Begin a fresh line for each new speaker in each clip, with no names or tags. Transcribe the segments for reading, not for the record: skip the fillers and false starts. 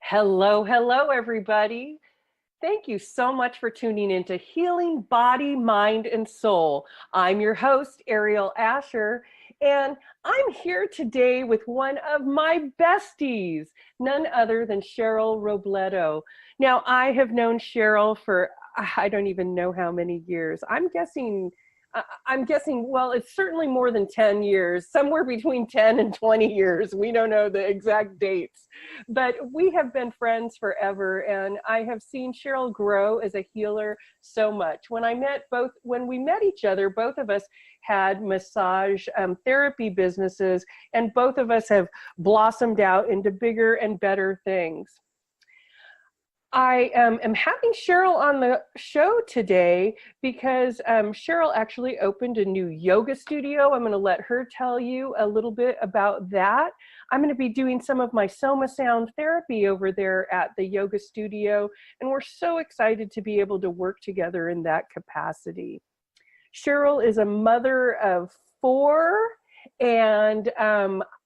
Hello, hello, everybody. Thank you so much for tuning into Healing Body, Mind, and Soul. I'm your host, Ariel Asher, and I'm here today with one of my besties, none other than Cheryl Robledo. Now, I have known Cheryl for I don't even know how many years. I'm guessing, well, it's certainly more than 10 years, somewhere between 10 and 20 years. We don't know the exact dates, but we have been friends forever. And I have seen Cheryl grow as a healer so much. When we met each other, both of us had massage therapy businesses, and both of us have blossomed out into bigger and better things. I am having Cheryl on the show today because Cheryl actually opened a new yoga studio. I'm going to let her tell you a little bit about that. I'm going to be doing some of my Soma Sound therapy over there at the yoga studio, and we're so excited to be able to work together in that capacity. Cheryl is a mother of 4 and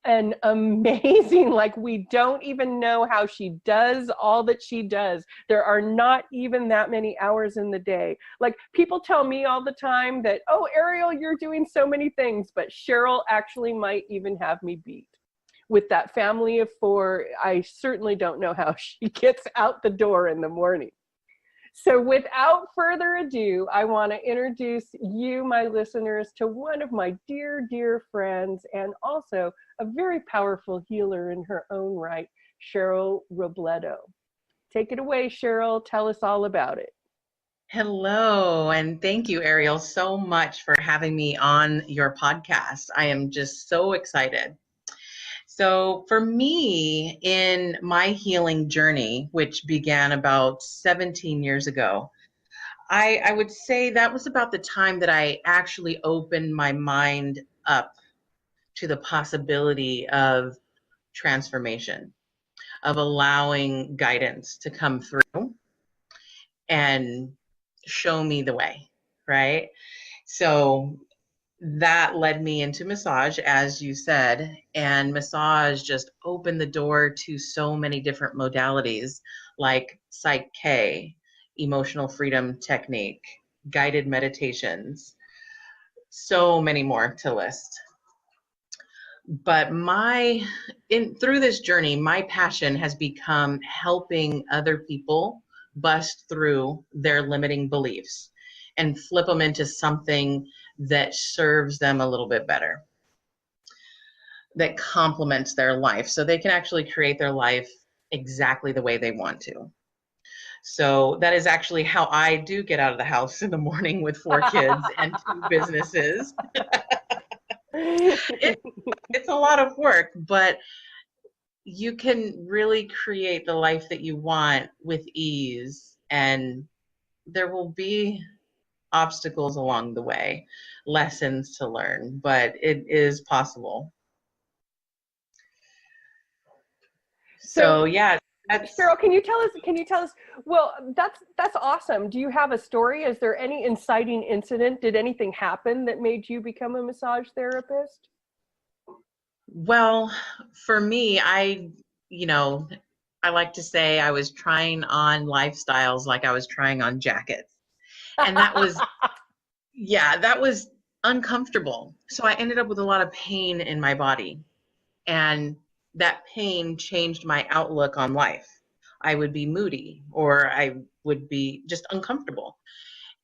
an amazing, like, we don't even know how she does all that she does. There are not even that many hours in the day. Like, people tell me all the time that, oh, Ariel, you're doing so many things, but Cheryl actually might even have me beat. With that family of 4, I certainly don't know how she gets out the door in the morning. So without further ado, I want to introduce you, my listeners, to one of my dear, dear friends, and also a very powerful healer in her own right, Cheryl Robledo. Take it away, Cheryl. Tell us all about it.
Hello, and thank you, Ariel, so much for having me on your podcast. I am just so excited. So for me, in my healing journey, which began about 17 years ago, I would say that was about the time that I actually opened my mind up to the possibility of transformation, of allowing guidance to come through and show me the way, right? So that led me into massage, as you said, and massage just opened the door to so many different modalities like physch-k, emotional freedom technique, guided meditations, so many more to list. But through this journey, my passion has become helping other people bust through their limiting beliefs and flip them into something that serves them a little bit better, that complements their life so they can actually create their life exactly the way they want to. So that is actually how I do get out of the house in the morning with 4 kids and 2 businesses. It's a lot of work, but you can really create the life that you want with ease, and there will be obstacles along the way, lessons to learn, but it is possible. So yeah,
Cheryl, can you tell us, well, that's awesome. Do you have a story? Is there any inciting incident? Did anything happen that made you become a massage therapist?
Well, for me, I like to say I was trying on lifestyles like I was trying on jackets. And that was uncomfortable. So I ended up with a lot of pain in my body. And that pain changed my outlook on life. I would be moody, or I would be just uncomfortable.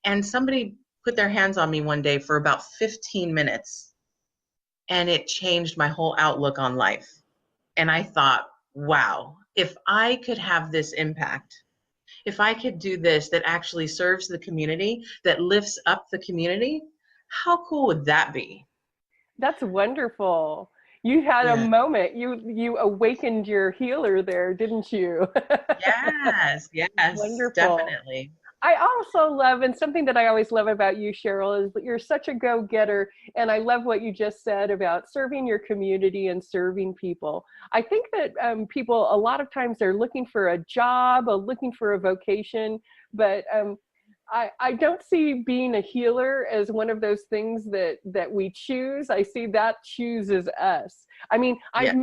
And somebody put their hands on me one day for about 15 minutes, and it changed my whole outlook on life. And I thought, wow, if I could have this impact, if I could do this that actually serves the community, that lifts up the community, how cool would that be?
That's wonderful. You had a moment. You awakened your healer there, didn't you?
Yes,
Wonderful.
definitely.
I also love, and something that I always love about you, Cheryl, is that you're such a go-getter. And I love what you just said about serving your community and serving people. I think that people, a lot of times, they're looking for a job or looking for a vocation, but I don't see being a healer as one of those things that we choose. I see that chooses us. I mean,
Yeah.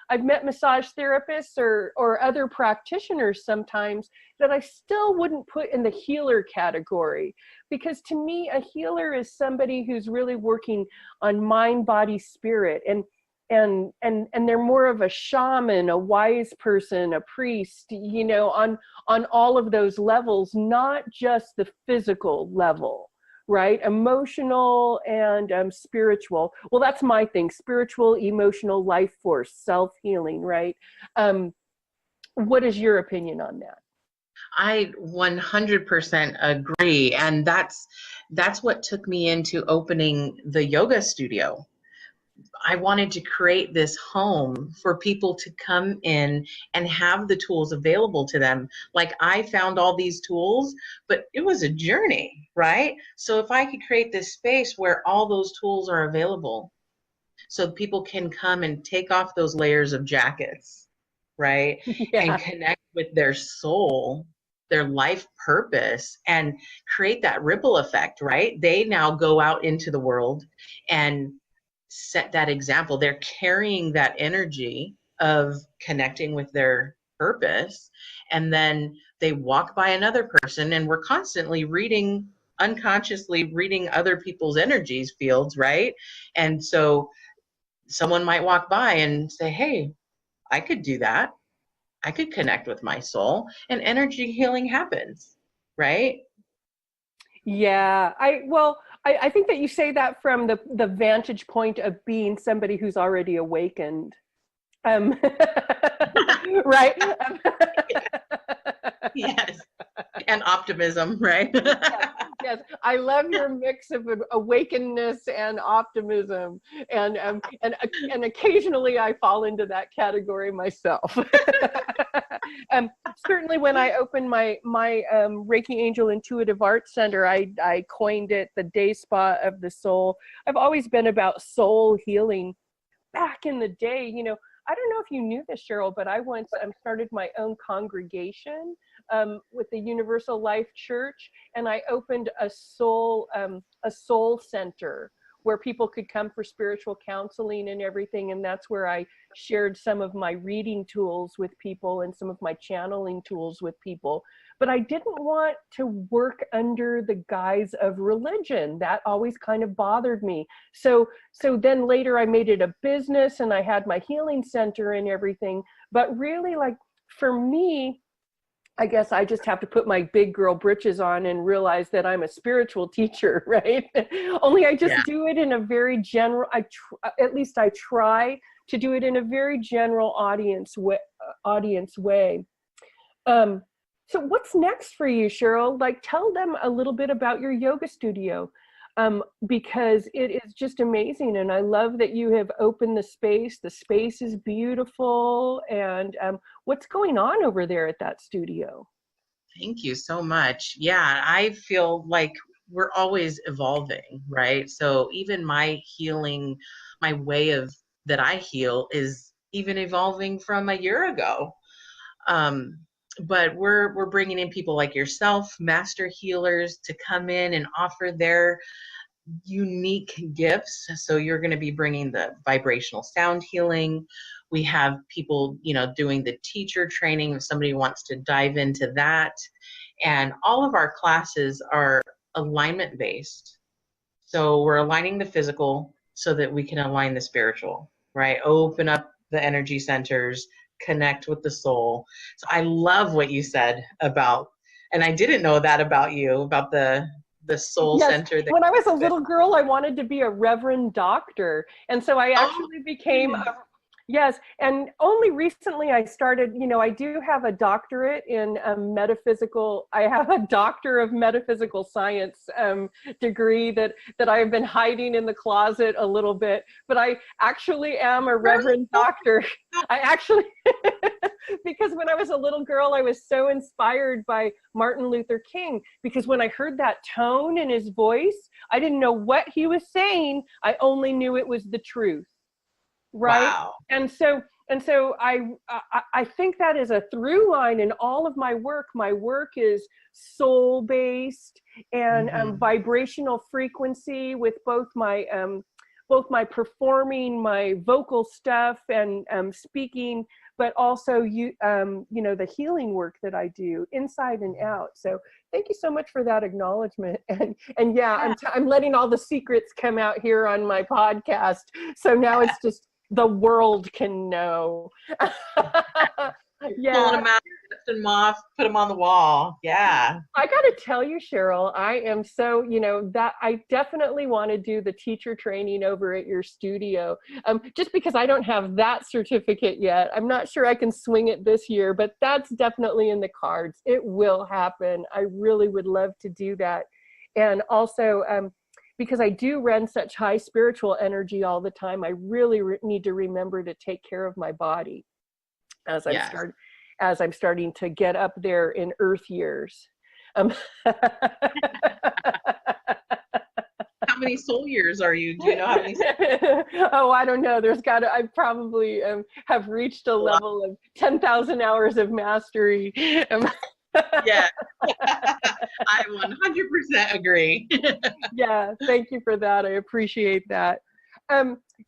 I've met massage therapists or other practitioners sometimes that I still wouldn't put in the healer category, because to me a healer is somebody who's really working on mind, body, spirit, and they're more of a shaman, a wise person, a priest, you know, on all of those levels, not just the physical level, right? Emotional and spiritual. Well, that's my thing: spiritual, emotional, life force, self-healing, right? What is your opinion on that?
I 100% agree. And that's what took me into opening the yoga studio. I wanted to create this home for people to come in and have the tools available to them. Like, I found all these tools, but it was a journey, right? So if I could create this space where all those tools are available, so people can come and take off those layers of jackets, right? And
Yeah.
connect with their soul, their life purpose, and create that ripple effect, right? They now go out into the world and set that example. They're carrying that energy of connecting with their purpose. And then they walk by another person, and we're constantly reading, unconsciously reading other people's energies fields, right? And so someone might walk by and say, hey, I could do that. I could connect with my soul, and energy healing happens, right?
Yeah, I think that you say that from the vantage point of being somebody who's already awakened. Um, right?
Yes. And optimism, right?
Yes, yes. I love your mix of awakenedness and optimism, and occasionally I fall into that category myself. Certainly, when I opened my Reiki Angel Intuitive Arts Center, I coined it the Day Spa of the Soul. I've always been about soul healing. Back in the day, you know, I don't know if you knew this, Cheryl, but I once started my own congregation with the Universal Life Church, and I opened a soul center where people could come for spiritual counseling and everything. And that's where I shared some of my reading tools with people and some of my channeling tools with people. But I didn't want to work under the guise of religion. That always kind of bothered me. So then later I made it a business, and I had my healing center and everything. But really, like, for me, I guess I just have to put my big girl britches on and realize that I'm a spiritual teacher, right? Only I just
Yeah.
do it in a very general, at least I try to do it in a very general audience way. Um, so what's next for you, Cheryl? Like, tell them a little bit about your yoga studio, because it is just amazing. And I love that you have opened the space. The space is beautiful. And what's going on over there at that studio?
Thank you so much. Yeah, I feel like we're always evolving, right? So even my healing, my way of that I heal is even evolving from a year ago. Um, but we're bringing in people like yourself, master healers, to come in and offer their unique gifts. So you're going to be bringing the vibrational sound healing. We have people, you know, doing the teacher training if somebody wants to dive into that. And all of our classes are alignment based. So we're aligning the physical so that we can align the spiritual, right? Open up the energy centers, connect with the soul. So I love what you said about, and I didn't know that about you, about the soul
Yes,
center that
when I was a
you
little girl, I wanted to be a reverend doctor. And so I
oh,
actually became yes, and only recently I started, you know, I do have a doctorate in metaphysical, I have a doctor of metaphysical science degree that I have been hiding in the closet a little bit, but I actually am a reverend doctor. I actually, because when I was a little girl, I was so inspired by Martin Luther King, because when I heard that tone in his voice, I didn't know what he was saying. I only knew it was the truth. Right.
wow.
And so And so I think that is a through line in all of my work. My work is soul based and vibrational frequency with both my performing, my vocal stuff and speaking, but also the healing work that I do inside and out. So thank you so much for that acknowledgement. And yeah, I'm letting all the secrets come out here on my podcast. So now it's just the world can know.
Yeah. Pulling them out, dusting them off, put them on the wall. Yeah.
I got to tell you, Cheryl, I am so, that I definitely want to do the teacher training over at your studio. Just because I don't have that certificate yet. I'm not sure I can swing it this year, but that's definitely in the cards. It will happen. I really would love to do that. And also, because I do run such high spiritual energy all the time, I really need to remember to take care of my body as I'm starting to get up there in earth years.
How many soul years are you? Do you know how many?
Oh, I don't know. I probably have reached a level of 10,000 hours of mastery.
Yeah, I 100% agree.
Yeah, thank you for that. I appreciate that.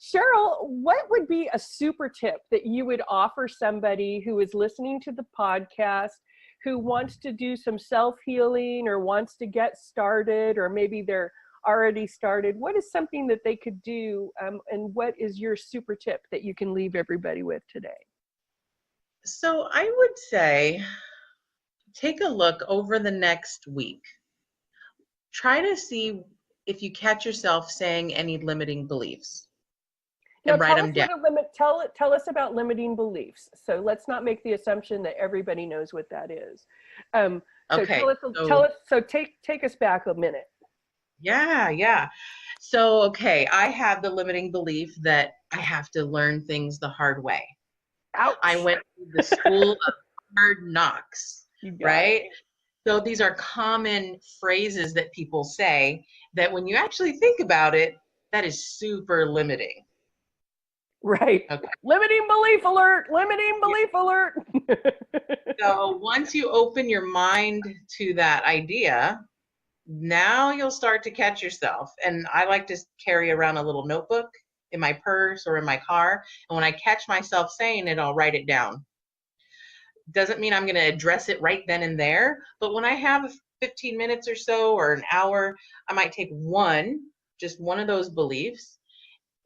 Cheryl, what would be a super tip that you would offer somebody who is listening to the podcast, who wants to do some self-healing or wants to get started, or maybe they're already started? What is something that they could do, and what is your super tip that you can leave everybody with today?
So I would say, take a look over the next week. Try to see if you catch yourself saying any limiting beliefs.
Now,
and write them down.
Tell us about limiting beliefs. So let's not make the assumption that everybody knows what that is.
Okay.
Take us back a minute.
Yeah. So, okay, I have the limiting belief that I have to learn things the hard way.
Ouch.
I went to the school of hard knocks, right? So these are common phrases that people say that when you actually think about it, that is super limiting.
Right. Okay. Limiting belief alert. Limiting belief alert.
So once you open your mind to that idea, now you'll start to catch yourself. And I like to carry around a little notebook in my purse or in my car. And when I catch myself saying it, I'll write it down. Doesn't mean I'm going to address it right then and there, but when I have 15 minutes or so or an hour, I might take just one of those beliefs,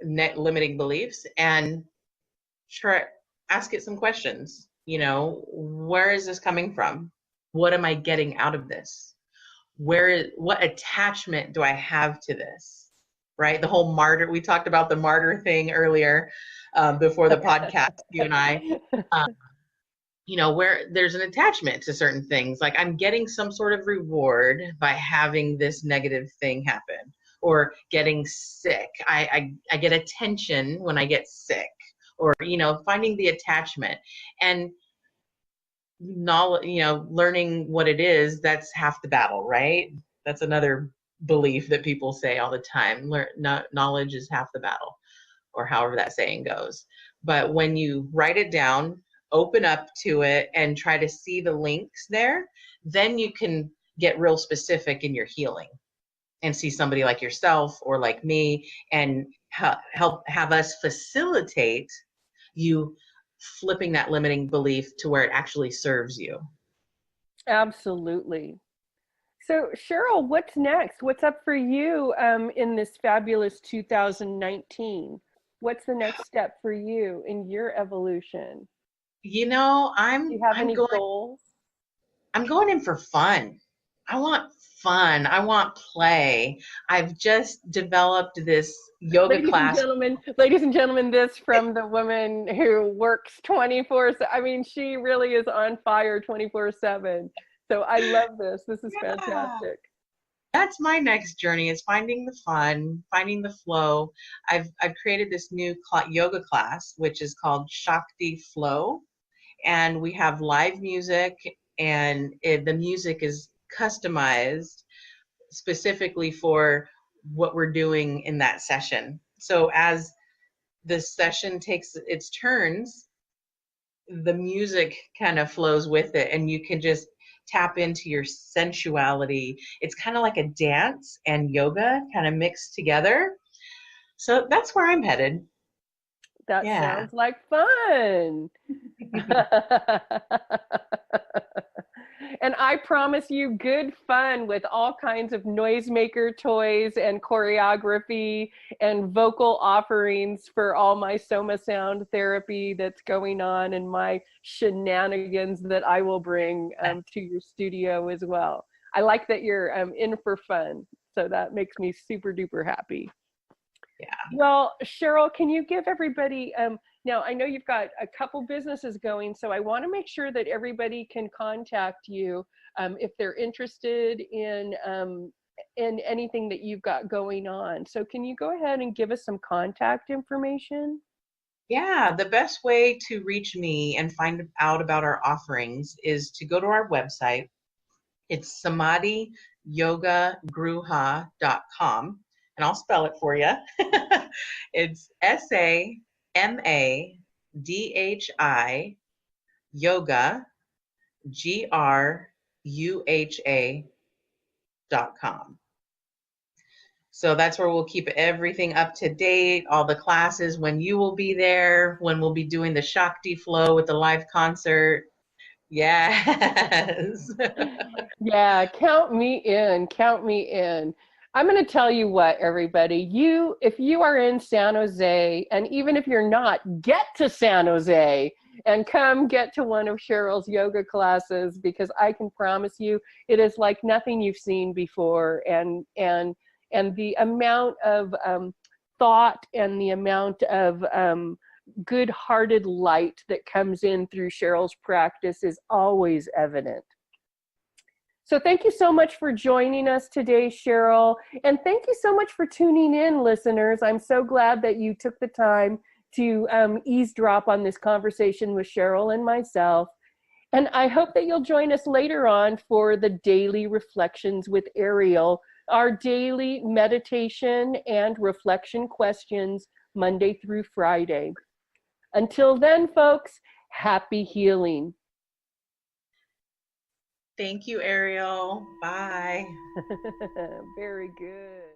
limiting beliefs, and ask it some questions. Where is this coming from? What am I getting out of this? What attachment do I have to this? Right? The whole martyr, we talked about the martyr thing earlier before the podcast, you and I. Where there's an attachment to certain things, like I'm getting some sort of reward by having this negative thing happen, or getting sick. I get attention when I get sick, or, finding the attachment and knowledge, learning what it is, that's half the battle, right? That's another belief that people say all the time. Knowledge is half the battle, or however that saying goes. But when you write it down, open up to it and try to see the links there, then you can get real specific in your healing and see somebody like yourself or like me and help have us facilitate you flipping that limiting belief to where it actually serves you.
Absolutely. So Cheryl, what's next? What's up for you in this fabulous 2019? What's the next step for you in your evolution? Do you have any goals?
I'm going in for fun. I want fun. I want play. I've just developed this yoga class.
Ladies and gentlemen, this from the woman who works 24/7. I mean, she really is on fire 24/7. So I love this. This is fantastic.
That's my next journey, is finding the fun, finding the flow. I've created this new yoga class, which is called Shakti Flow. And we have live music, and the music is customized specifically for what we're doing in that session. So as the session takes its turns, the music kind of flows with it, and you can just tap into your sensuality. It's kind of like a dance and yoga kind of mixed together. So that's where I'm headed.
That
Yeah.
sounds like fun. And I promise you good fun with all kinds of noisemaker toys and choreography and vocal offerings for all my soma sound therapy that's going on and my shenanigans that I will bring to your studio as well. I like that you're in for fun. So that makes me super duper happy.
Yeah.
Well, Cheryl, can you give everybody, now I know you've got a couple businesses going, so I want to make sure that everybody can contact you if they're interested in anything that you've got going on. So can you go ahead and give us some contact information?
Yeah, the best way to reach me and find out about our offerings is to go to our website. It's samadhiyogagruha.com, and I'll spell it for you. It's Samadhi yoga, GRUHA.com. So that's where we'll keep everything up to date, all the classes, when you will be there, when we'll be doing the Shakti flow with the live concert. Yes.
Yeah, count me in, count me in. I'm going to tell you what, everybody, if you are in San Jose, and even if you're not, get to San Jose and come get to one of Cheryl's yoga classes, because I can promise you it is like nothing you've seen before. And the amount of thought and the amount of good-hearted light that comes in through Cheryl's practice is always evident. So thank you so much for joining us today, Cheryl. And thank you so much for tuning in, listeners. I'm so glad that you took the time to eavesdrop on this conversation with Cheryl and myself. And I hope that you'll join us later on for the Daily Reflections with Ariel, our daily meditation and reflection questions, Monday through Friday. Until then, folks, happy healing.
Thank you, Ariel. Bye.
Very good.